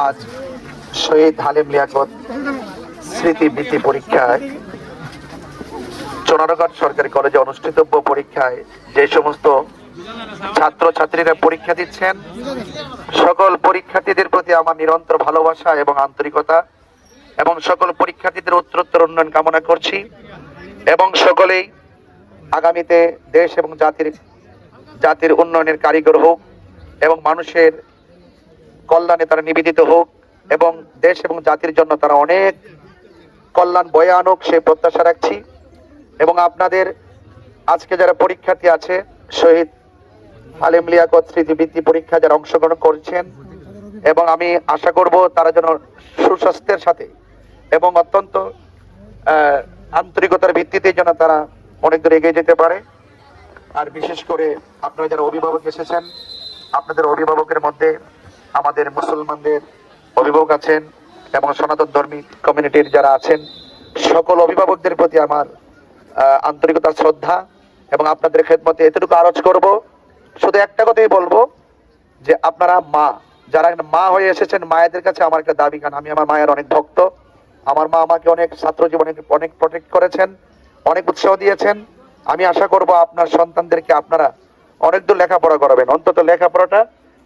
আজ শহীদ হালিম লিয়াকত স্মৃতি বৃত্তি পরীক্ষায় চুনারগঞ্জ সরকারি কলেজে অনুষ্ঠিতব্য পরীক্ষায় যে সমস্ত ছাত্র ছাত্রীরা পরীক্ষা দিচ্ছেন, সকল পরীক্ষার্থীদের প্রতি আমার নিরন্তর ভালোবাসা এবং আন্তরিকতা, এবং সকল পরীক্ষার্থীদের উত্তরোত্তর উন্নয়ন কামনা করছি এবং সকলেই আগামীতে দেশ এবং জাতির উন্নয়নের কারিগর হোক এবং মানুষের কল্যাণে তারা নিবেদিত হোক এবং দেশ এবং জাতির জন্য তারা অনেক কল্যাণ বয়ে আনুক সেই প্রত্যাশা রাখছি। এবং আপনাদের আজকে যারা পরীক্ষার্থী আছে, শহীদ হালিম লিয়াকত স্মৃতিবৃত্তি পরীক্ষা যারা অংশগ্রহণ করছেন, এবং আমি আশা করব তারা যেন সুস্বাস্থ্যের সাথে এবং অত্যন্ত আন্তরিকতার ভিত্তিতে যেন তারা অনেক দূর এগিয়ে যেতে পারে। আর বিশেষ করে আপনারা যারা অভিভাবক এসেছেন, আপনাদের অভিভাবকের মধ্যে আমাদের মুসলমানদের অভিভাবক আছেন এবং সনাতন ধর্মী কমিউনিটির যারা আছেন, সকল অভিভাবকদের প্রতি আমার আন্তরিকতার শ্রদ্ধা এবং আপনাদের খেদমতে এতটুকু আরজ করব, শুধু একটা কথাই বলবো যে আপনারা যারা মা হয়ে এসেছেন, মায়েদের কাছে আমার একটা দাবি, কারণ আমি আমার মায়ের অনেক ভক্ত। আমার মা আমাকে অনেক ছাত্র জীবনে অনেক প্রোটেক্ট করেছেন, অনেক উৎসাহ দিয়েছেন। আমি আশা করব আপনার সন্তানদেরকে আপনারা অনেক দূর লেখাপড়া করাবেন, অন্তত লেখাপড়াটা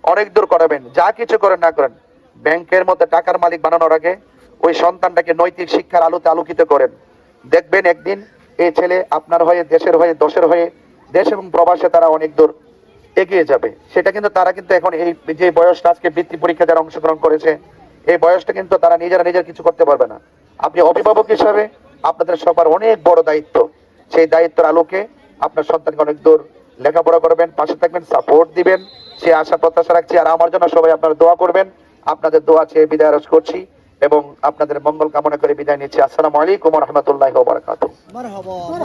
অনেক দূর করাবেন। যা কিছু করেন না করেন, ব্যাংকের মধ্যে টাকার মালিক বানানোর আগে ওই সন্তানটাকে নৈতিক শিক্ষার আলোতে আলোকিত করেন। দেখবেন একদিন এই ছেলে আপনার হয়ে, দেশের হয়ে, দশের হয়ে, দেশ এবং প্রবাসে তারা অনেক দূর এগিয়ে যাবে। সেটা কিন্তু তারা কিন্তু এখন এই যে বয়সটা আজকে বৃত্তি পরীক্ষা যারা অংশগ্রহণ করেছে, এই বয়সটা কিন্তু তারা নিজের কিছু করতে পারবে না। আপনি অভিভাবক হিসাবে আপনাদের সবার অনেক বড় দায়িত্ব, সেই দায়িত্বের আলোকে আপনার সন্তানকে অনেক দূর লেখাপড়া করবেন, পাশে থাকবেন, সাপোর্ট দিবেন, সে আশা প্রত্যাশা রাখছি। আর আমার জন্য সবাই আপনারা দোয়া করবেন। আপনাদের দোয়া চেয়ে বিদায় আরজ করছি এবং আপনাদের মঙ্গল কামনা করে বিদায় নিচ্ছি। আসসালামু আলাইকুম ওয়া রাহমাতুল্লাহি ওয়া বারাকাতুহু।